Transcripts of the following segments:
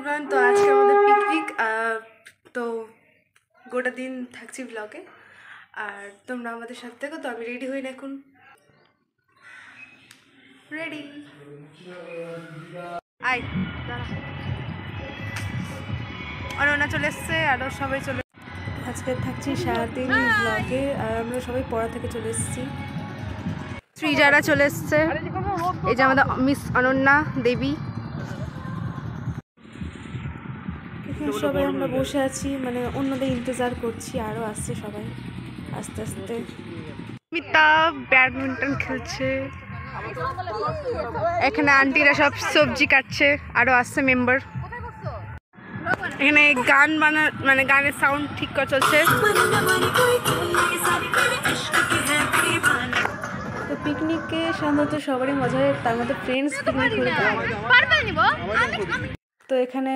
Everyone, তো আজকে আমাদের পিকনিক। তো গোটা দিন থাকছি ব্লগে, আর তোমরা আমাদের সাথে থেকো। তো আমি রেডি হই না এখন। রেডি আই অনন্যা চলে এসছে, আরও সবাই চলে। আজকে থাকছি সারাদিন ব্লগে, আর আমরা সবাই পড়া থেকে চলে এসেছি। সৃজারা চলে এসছে, এই যে আমাদের মিস অনন্যা দেবী। সবাই আমরা বসে আছি, মানে অন্যদের ইন্তজার করছি, আরও আসছে সবাই আস্তে আস্তে। মিতা ব্যাডমিন্টন খেলছে, এখানে আন্টিরা সব সবজি কাটছে, আরও আসছে মেম্বার। এখানে গান মানে গানের সাউন্ড ঠিক করে চলছে। তো পিকনিকে সাধারণত সবারই মজা হয়, তার মধ্যে ফ্রেন্ডস পিকনিক হলে তো এখানে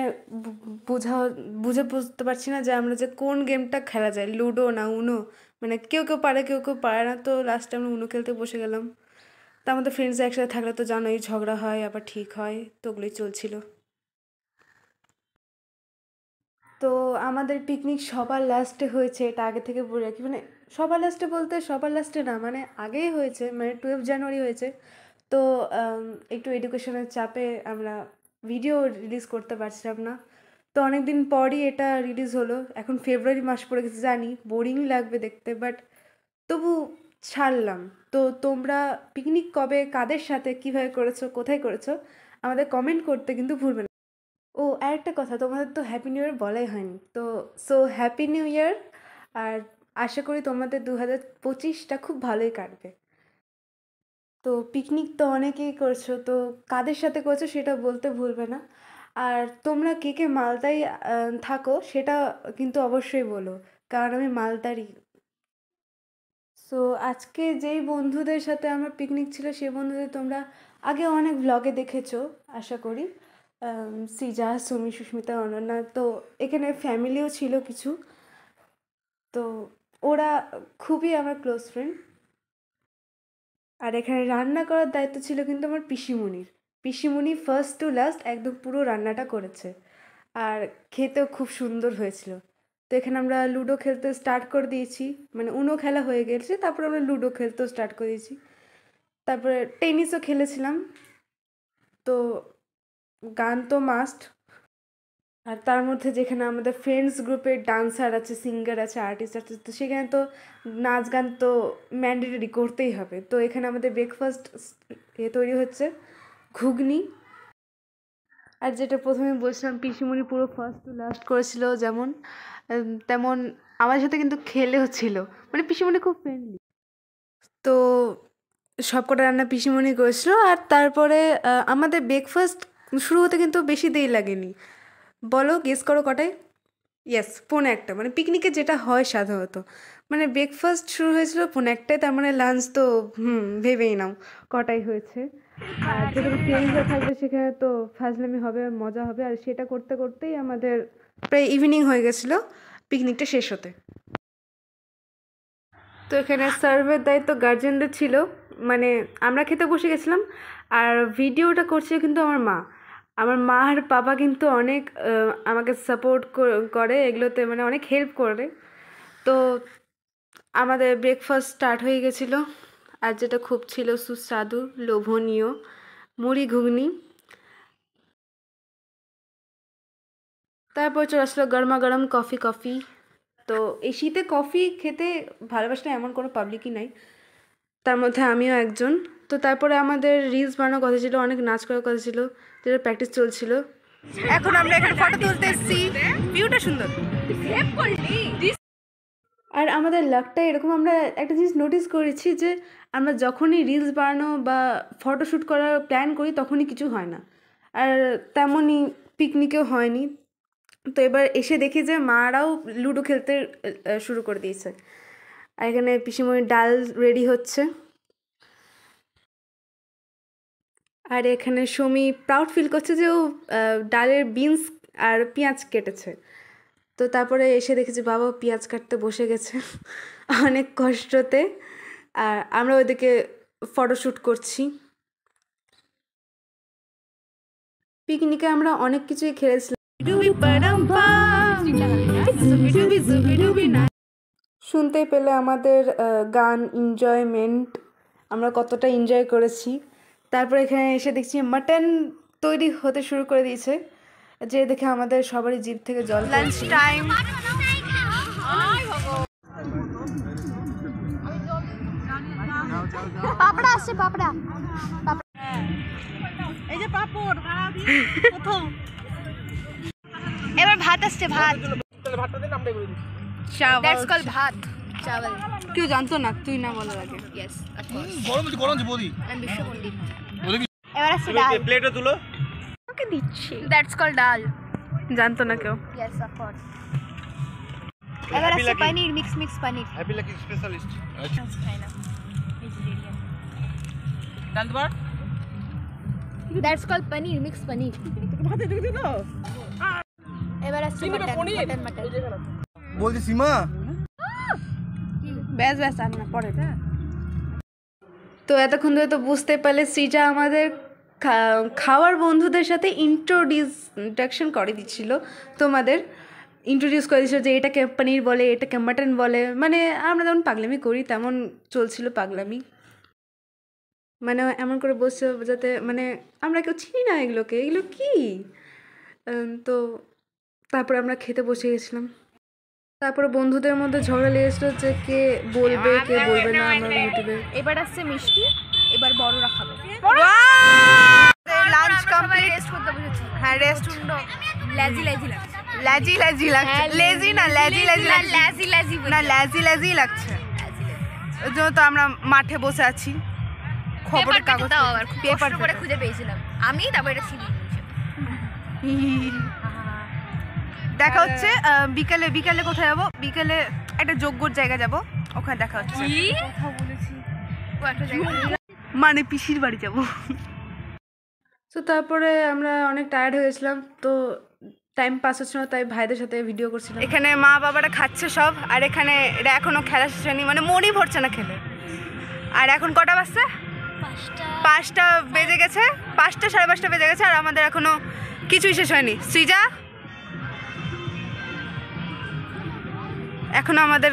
বুঝে বুঝতে পারছি না যে আমরা যে কোন গেমটা খেলা যায়, লুডো না উনো। মানে কেউ কেউ পারে, কেউ কেউ পারে না। তো লাস্টে আমরা উনো খেলতে বসে গেলাম। তা আমাদের ফ্রেন্ডস একসাথে থাকলে তো জানোই, ঝগড়া হয় আবার ঠিক হয়, তো ওগুলোই চলছিল। তো আমাদের পিকনিক সবার লাস্টে হয়েছে, এটা আগে থেকে বলে রাখি। মানে সবার লাস্টে বলতে সবার লাস্টে না, মানে আগেই হয়েছে, মানে 12 জানুয়ারি হয়েছে। তো একটু এডুকেশনের চাপে আমরা ভিডিও রিলিজ করতে পারছিলাম না। তো অনেক দিন পরই এটা রিলিজ হলো। এখন ফেব্রুয়ারি মাস পড়ে গেছে, জানি বোরিং লাগবে দেখতে, বাট তবু ছাড়লাম। তো তোমরা পিকনিক কবে, কাদের সাথে, কীভাবে করেছো, কোথায় করেছো, আমাদের কমেন্ট করতে কিন্তু ভুলবে না। ও আরেকটা কথা, তোমাদের তো হ্যাপি নিউ ইয়ার বলাই হয়নি। তো হ্যাপি নিউ ইয়ার। আর আশা করি তোমাদের 2025টা খুব ভালোই কাটবে। তো পিকনিক তো অনেকেই করছো, তো কাদের সাথে করছো সেটা বলতে ভুলবে না। আর তোমরা কে কে মালদায় থাকো সেটা কিন্তু অবশ্যই বলো, কারণ আমি মালদারই। সো আজকে যেই বন্ধুদের সাথে আমার পিকনিক ছিল, সেই বন্ধুদের তোমরা আগে অনেক ব্লগে দেখেছো আশা করি। সৃজা, সুমি, সুস্মিতা, অনন্যা। তো এখানে ফ্যামিলিও ছিল কিছু। তো ওরা খুবই আমার ক্লোজ ফ্রেন্ড। আর এখানে রান্না করার দায়িত্ব ছিল কিন্তু আমার পিসিমণির। পিসিমণি ফার্স্ট টু লাস্ট একদম পুরো রান্নাটা করেছে, আর খেতেও খুব সুন্দর হয়েছিল। তো এখানে আমরা লুডো খেলতে স্টার্ট করে দিয়েছি, মানে উনো খেলা হয়ে গেছে, তারপরে আমরা লুডো খেলতেও স্টার্ট করে দিয়েছি। তারপরে টেনিসও খেলেছিলাম। তো গান তো মাস্ট। আর তার মধ্যে যেখানে আমাদের ফ্রেন্ডস গ্রুপের ডান্সার আছে, সিঙ্গার আছে, আর্টিস্ট আছে, তো সেখানে তো নাচ গান তো ম্যান্ডেটরি করতেই হবে। তো এখানে আমাদের ব্রেকফাস্ট তৈরি হচ্ছে, ঘুগনি। আর যেটা প্রথমে বলছিলাম, পিসিমণি পুরো ফার্স্ট টু লাস্ট করেছিল, যেমন তেমন আমার সাথে কিন্তু খেলেও ছিল। মানে পিসিমণি খুব ফ্রেন্ডলি। তো সবকটা রান্না পিসিমণি করেছিল। আর তারপরে আমাদের ব্রেকফাস্ট শুরু হতে কিন্তু বেশি দেরি লাগেনি। বলো, গেস করো কটায়? ইয়েস, 1:45। মানে পিকনিকে যেটা হয় সাধারণত, মানে ব্রেকফাস্ট শুরু হয়েছিল 1:45, তার মানে লাঞ্চ তো ভেবেই নাও কটাই হয়েছে। আর যেখানে ফ্রেন্ডসরা থাকবে সেখানে তো ফাজলামি হবে, মজা হবে, আর সেটা করতে করতেই আমাদের প্রায় ইভিনিং হয়ে গেছিলো পিকনিকটা শেষ হতে। তো এখানে সার্ভের দায়িত্ব গার্জেনদের ছিল। মানে আমরা খেতে বসে গেছিলাম, আর ভিডিওটা করছে কিন্তু আমার মা। আমার মা আর বাবা কিন্তু অনেক আমাকে সাপোর্ট করে এগুলোতে, মানে অনেক হেল্প করে। তো আমাদের ব্রেকফাস্ট স্টার্ট হয়ে গেছিলো, আর যেটা খুব ছিল সুস্বাদু, লোভনীয়, মুড়ি ঘুগনি। তারপর চলে আসলো গরমা গরম কফি। তো এই শীতে কফি খেতে ভালোবাসে না এমন কোনো পাবলিকই নাই, তার মধ্যে আমিও একজন। তো তারপরে আমাদের রিলস বানানোর কথা ছিল, অনেক নাচ করার কথা ছিল, যেটা প্র্যাকটিস চলছিল। এখন আমরা এখানে ফটো তুলতে এসেছি, ভিউটা সুন্দর। আর আমাদের লাকটা এরকম, আমরা একটা জিনিস নোটিস করেছি যে আমরা যখনই রিলস বানানো বা ফটোশ্যুট করার প্ল্যান করি তখনই কিছু হয় না, আর তেমনই পিকনিকেও হয়নি। তো এবার এসে দেখি যে মারাও লুডো খেলতে শুরু করে দিয়েছে, আর এখানে পিসিমণির ডাল রেডি হচ্ছে। আর এখানে সুমি প্রাউড ফিল করছে যে ও ডালের বিনস আর পেঁয়াজ কেটেছে। তো তারপরে এসে দেখেছি বাবা পেঁয়াজ কাটতে বসে গেছে অনেক কষ্টতে, আর আমরা ওইদিকে ফটোশ্যুট করছি। পিকনিকে আমরা অনেক কিছুই খেয়েছিলাম। শুনতেই পেলে আমাদের গান এনজয়মেন্ট আমরা কতটা এনজয় করেছি। তারপর এখানে এসে দেখছি মাটন তৈরি হতে শুরু করে দিয়েছে, যে দেখে আমাদের সবারই জিভ থেকে জল। Lunch time. পাপড়া আসছে, পাপড়া। এই যে পাপড় প্রথম। এবার ভাত আসছে, ভাত। ভাতটা দিন আমরা বলে দিই। দ্যাটস কল ভাত, চাওয়াল। কেউ জানতো না, তুই না বলার আগে। Yes, of course. গরম যে বৌদি। আমি বিশ্ব পণ্ডিত। এবার আসছে ডাল। প্লেটে তুলো। ওকে দিচ্ছি। দ্যাটস কল ডাল। জানতো না কেউ। Yes, of course. এবার আসছে পনির, মিক্স পনির। Happy lucky specialist. আচ্ছা খাই না, ভেজিটেরিয়ান। ডাল বার। দ্যাটস কল পনির, মিক্স পনির। ভাতে দিতে দাও। এবার আসছে মাটন। বলছি সীমা। ব্যাস আর না পরে। তো এতক্ষণ ধরে তো বুঝতে পারলে সৃজা আমাদের খাওয়ার বন্ধুদের সাথে ইন্ট্রোডাকশন করে দিচ্ছিল, তোমাদের ইন্ট্রোডিউস করে দিচ্ছিল যে এটাকে পনির বলে, এটাকে মাটন বলে। মানে আমরা যেমন পাগলামি করি তেমন চলছিল পাগলামি। মানে এমন করে বসছে যাতে মানে আমরা কেউ চিনি না এগুলো কি। তো তারপর আমরা খেতে বসে গেছিলাম। তারপরে বন্ধুদের মধ্যে ঝগড়া লেগেছিল যে কে বলবে কে বলবে না আমার ইউটিউবে। এবার আসছে মিষ্টি, এবার বড়রা খাবে। Lunch complete. রেস্ট করতে বসেছি। হ্যাঁ রেস্ট। লেজি লাগছে। লেজি লাগছে। লেজি না লেজি লাগছে। ওই জন্য তো আমরা মাঠে বসে আছি। খবরের কাগজ দাও, আবার পেপার করে খুঁজে পেয়েছিলাম আমি, তারপর এটা ছিলি। দেখা হচ্ছে বিকালে কোথায় যাবো? বিকালে একটা যোগ্যর জায়গা যাব, ওখানে দেখা হচ্ছে। কথা বলেছি ও একটা জায়গা, মানে পিসির বাড়ি যাব। তো তারপরে আমরা অনেক টায়ার্ড হয়ে গেছিলাম, তো টাইম পাস হচ্ছে না, তাই ভাইদের সাথে ভিডিও করছিলাম। এখানে মা বাবারা খাচ্ছে সব, আর এখানে এটা এখনো খেলা শেষ হয়নি, মানে মনই ভরছে না খেলে। আর এখন কটা বাজছে? 5টা বেজে গেছে, 5টা 5:30 বেজে গেছে, আর আমাদের এখনো কিছুই শেষ হয়নি। সৃজা এখনো আমাদের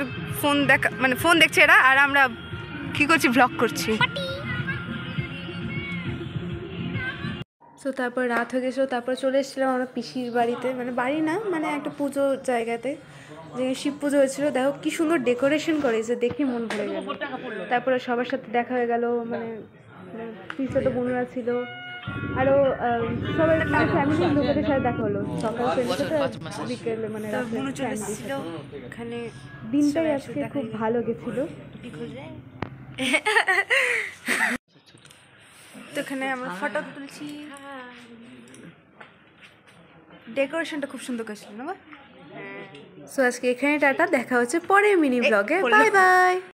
ফোন দেখছে এরা, আর আমরা কি করছি, ভ্লগ করছি। তো তারপর রাত হয়ে গেছিলো, তারপর চলে এসেছিলাম আমরা পিসির বাড়িতে, মানে বাড়ি না, মানে একটা পুজো জায়গাতে, যে শিব পুজো হয়েছিল। দেখো কি সুন্দর ডেকোরেশন করেছে, দেখে মন ভরে গেল। তারপরে সবার সাথে দেখা হয়ে গেল, মানে ছোটো বোনরা ছিল, আরও সবাই ফ্যামিলির লোকেদের সাথে দেখা হলো। সকাল বিকেলে মানে এখানে দিনটাই আজকে খুব ভালো গেছিলো। তো এখানে আমরা ফটো তুলছি, ডেকোরেশনটা খুব সুন্দর করেছিল না? সো আজকে এখানে টাটা, দেখা হচ্ছে পরের মিনি ব্লগে। Bye bye.